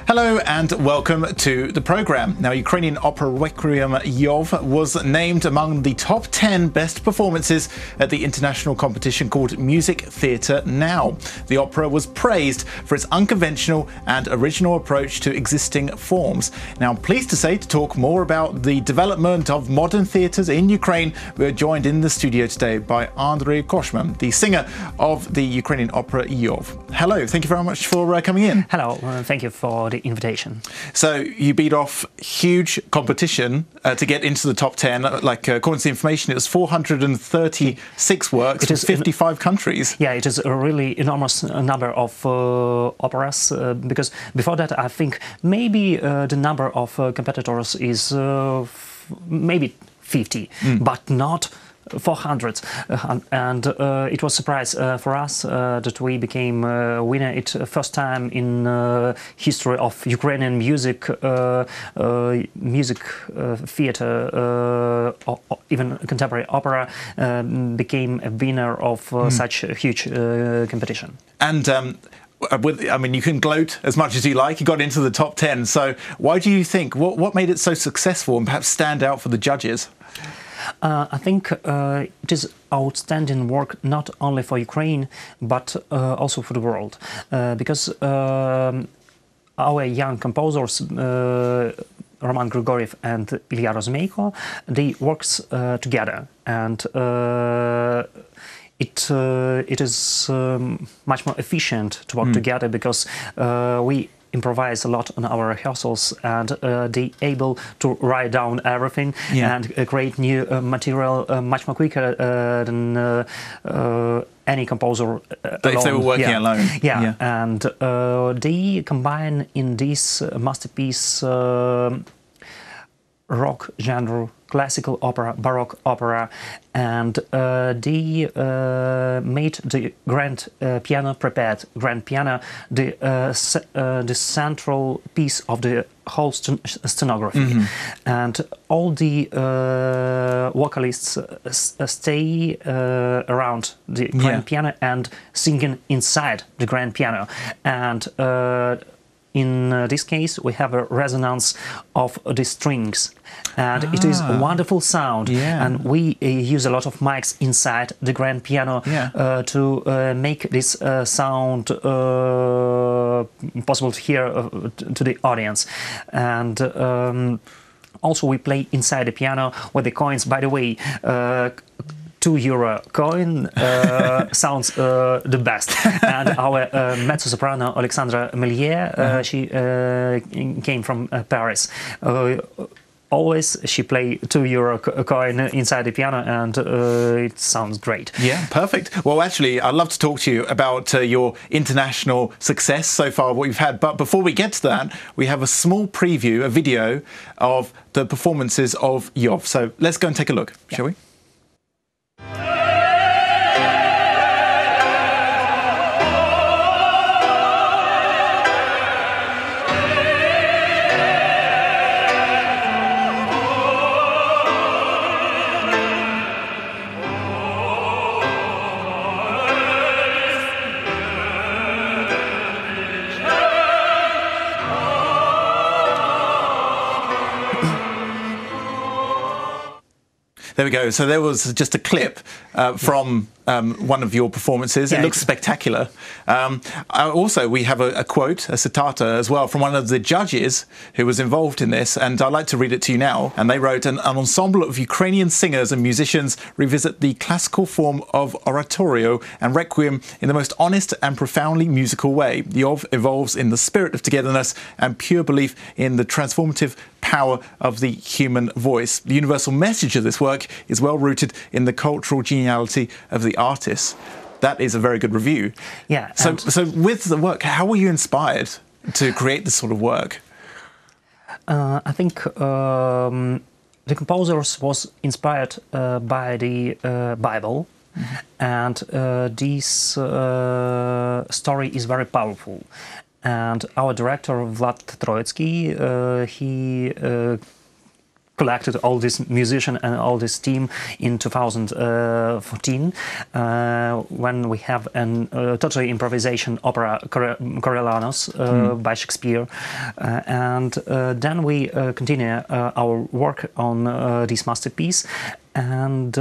Hello and welcome to the programme. Now, Ukrainian opera-requiem IYOV was named among the top 10 best performances at the international competition called Music Theatre Now. The opera was praised for its unconventional and original approach to existing forms. Now, I'm pleased to say, to talk more about the development of modern theatres in Ukraine, we're joined in the studio today by Andrii Koshman, the singer of the Ukrainian opera IYOV. Hello, thank you very much for coming in. Hello, thank you for the invitation. So you beat off huge competition to get into the top 10. Like according to the information, it was 436 works from 55 countries. Yeah, it is a really enormous number of operas, because before that I think maybe the number of competitors is maybe 50, but not 400, and it was a surprise for us that we became winner. It's first time in history of Ukrainian music theater, or even contemporary opera, became a winner of such a huge competition. And I mean, you can gloat as much as you like. You got into the top 10. So why do you think, what made it so successful and perhaps stand out for the judges? I think it is outstanding work not only for Ukraine but also for the world, because our young composers, Roman Grigoriev and Ilya Rozmeiko, they works together, and it is much more efficient to work together, because we improvise a lot on our rehearsals, and they able to write down everything and create new material much more quicker than any composer if they were working alone. And they combine in this masterpiece rock genre, classical opera, baroque opera, and they made the grand piano, prepared grand piano, the central piece of the whole scenography. And all the vocalists stay around the grand piano and singing inside the grand piano. And in this case, we have a resonance of the strings, and it is a wonderful sound. And we use a lot of mics inside the grand piano to make this sound possible to hear to the audience. And also we play inside the piano with the coins. By the way, €2 coin sounds the best. And our mezzo-soprano Alexandra Melier, she came from Paris. Always she play €2 coin inside the piano, and it sounds great. Yeah, perfect. Well, actually, I'd love to talk to you about your international success so far, what you've had. But before we get to that, we have a small preview, a video of the performances of IYOV. So let's go and take a look, shall we? There we go. So there was just a clip from one of your performances. It looks spectacular. Also, we have a quote, a citata as well, from one of the judges who was involved in this, and I'd like to read it to you now. And they wrote, an ensemble of Ukrainian singers and musicians revisit the classical form of oratorio and requiem in the most honest and profoundly musical way. IYOV evolves in the spirit of togetherness and pure belief in the transformative power of the human voice. The universal message of this work is well rooted in the cultural geniality of the artists. That is a very good review. Yeah. So with the work, how were you inspired to create this sort of work? I think the composers was inspired by the Bible, and this story is very powerful. And our director Vlad Troitsky, he collected all this musician and all this team in 2014 when we have an totally improvisation opera Coriolanus by Shakespeare, and then we continue our work on this masterpiece, and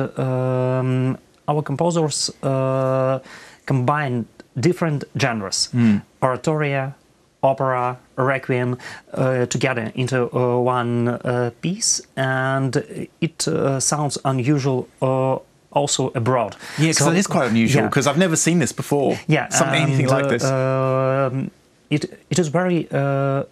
our composers combine different genres, oratoria, opera, requiem, together into one piece, and it sounds unusual also abroad. Yeah, because it is quite unusual, because I've never seen this before. Yeah, anything like this. It is very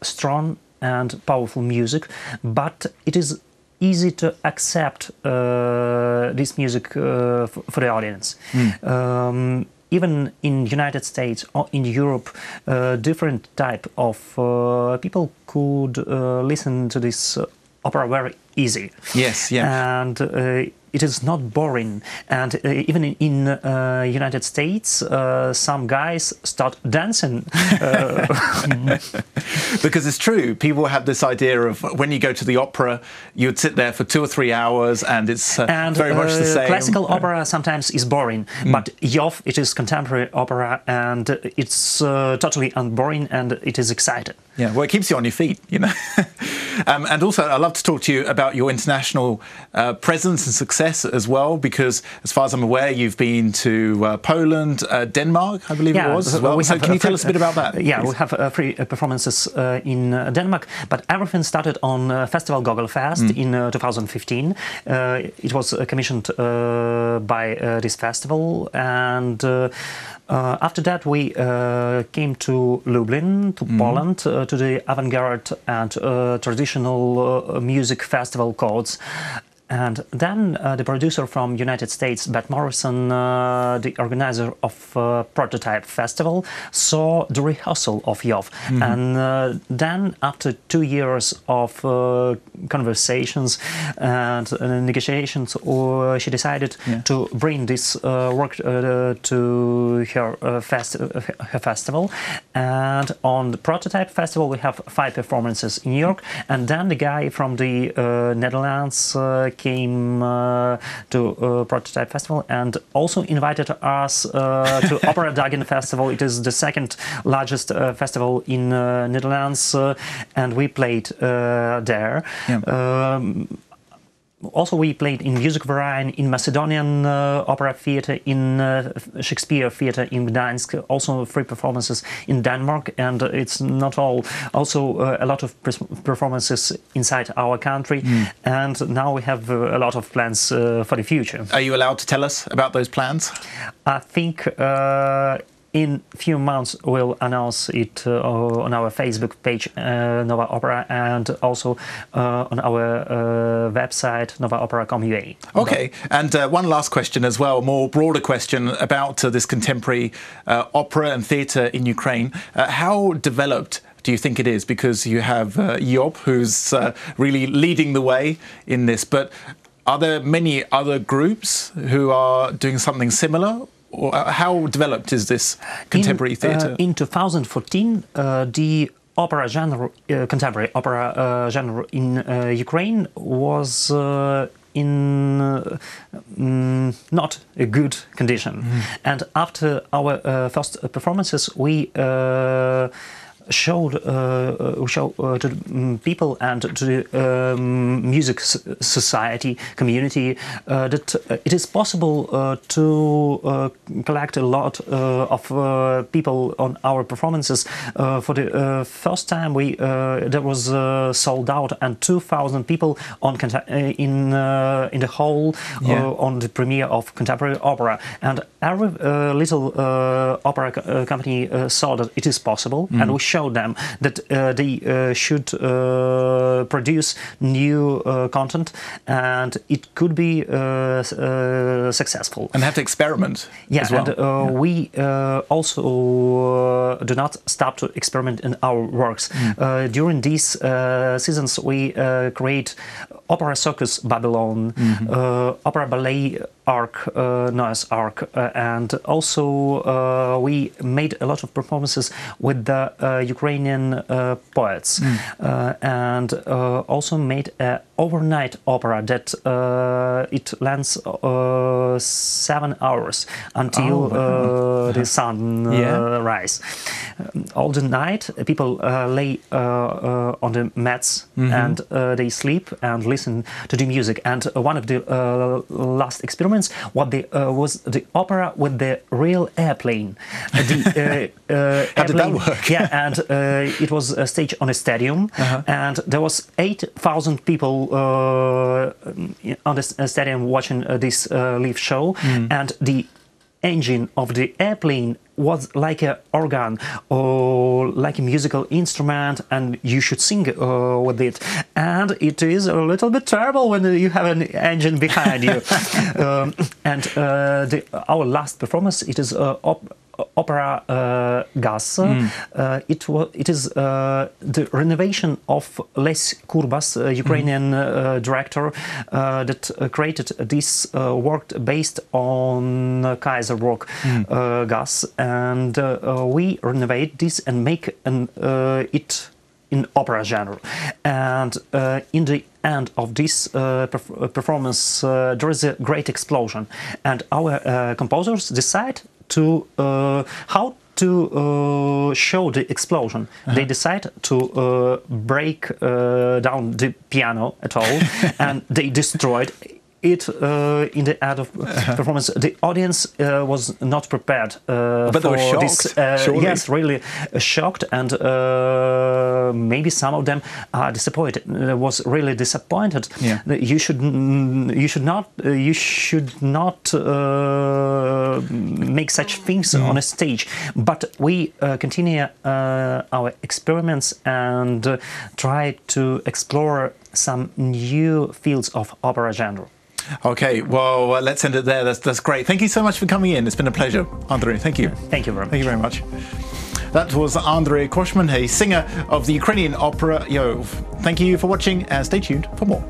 strong and powerful music, but it is easy to accept this music for the audience. Even in United States or in Europe, different type of people could listen to this opera very easy. Yes, yeah. And it is not boring. And even in United States, some guys start dancing. Because it's true, people have this idea of when you go to the opera, you'd sit there for 2 or 3 hours and it's very much the same. Classical opera sometimes is boring, but IYOV, it is contemporary opera, and it's totally unboring, and it is exciting. Yeah, well, it keeps you on your feet, you know. And also, I'd love to talk to you about your international presence and success as well, because as far as I'm aware, you've been to Poland, Denmark, I believe it was, as well. So can you tell us a bit about that? Yeah, please? We have 3 performances in Denmark, but everything started on Festival Gogolfest in 2015. It was commissioned by this festival, and after that we came to Lublin, to Poland, to the avant-garde and traditional music festival codes. And then the producer from United States, Beth Morrison, the organizer of Prototype Festival, saw the rehearsal of IYOV. And then, after 2 years of conversations and negotiations, she decided to bring this work to her festival. And on the Prototype Festival, we have 5 performances in New York. And then the guy from the Netherlands came to Prototype Festival and also invited us to Opera Dagen Festival. It is the 2nd largest festival in Netherlands, and we played there. Yeah. Also, we played in Music Verein, in Macedonian Opera Theatre, in Shakespeare Theatre in Gdańsk, also 3 performances in Denmark, and it's not all, also a lot of performances inside our country, and now we have a lot of plans for the future. Are you allowed to tell us about those plans? I think in a few months we'll announce it on our Facebook page, Nova Opera, and also on our website, novaopera.com.ua. Okay, and one last question as well, a more broader question about this contemporary opera and theatre in Ukraine. How developed do you think it is? Because you have IYOV, who's really leading the way in this, but are there many other groups who are doing something similar? Or how developed is this contemporary theatre? In 2014, the opera genre, contemporary opera genre in Ukraine was in not a good condition. And after our first performances, we showed to people and to the music society community that it is possible to collect a lot of people on our performances. For the first time, there was sold out, and 2,000 people on in the hall on the premiere of contemporary opera. And every little opera company saw that it is possible, and we showed them that they should produce new content, and it could be successful. And have to experiment as well. And we also do not stop to experiment in our works. During these seasons, we create Opera Circus Babylon, Opera Ballet Arc, Noah's Arc, and also we made a lot of performances with the Ukrainian poets, and also made a overnight opera that it lasts 7 hours until the sun rise. All the night, people lay on the mats and they sleep and listen to the music. And one of the last experiments was the opera with the real airplane. How did that work? Yeah, and it was staged on a stadium, and there was 8,000 people on the stadium watching this live show, and the engine of the airplane was like an organ or like a musical instrument, and you should sing with it. And it is a little bit terrible when you have an engine behind you. Our last performance, it is opera gas. It is the renovation of Les Kurbas, Ukrainian director that created this work based on Kaiser work gas, and we renovate this and make it in opera genre. And in the end of this performance, there is a great explosion, and our composers decide to how to show the explosion. They decide to break down the piano at all, and they destroyed it in the end of performance. The audience was not prepared but they were shocked, this. Yes, really shocked, and maybe some of them are disappointed. Was really disappointed. Yeah. You should not make such things on a stage. But we continue our experiments and try to explore some new fields of opera genre. Okay, well, let's end it there. That's great. Thank you so much for coming in. It's been a pleasure, Andrii. Thank you. Thank you very much. Thank you very much. That was Andrii Koshman, a singer of the Ukrainian Opera, IYOV. Thank you for watching, and stay tuned for more.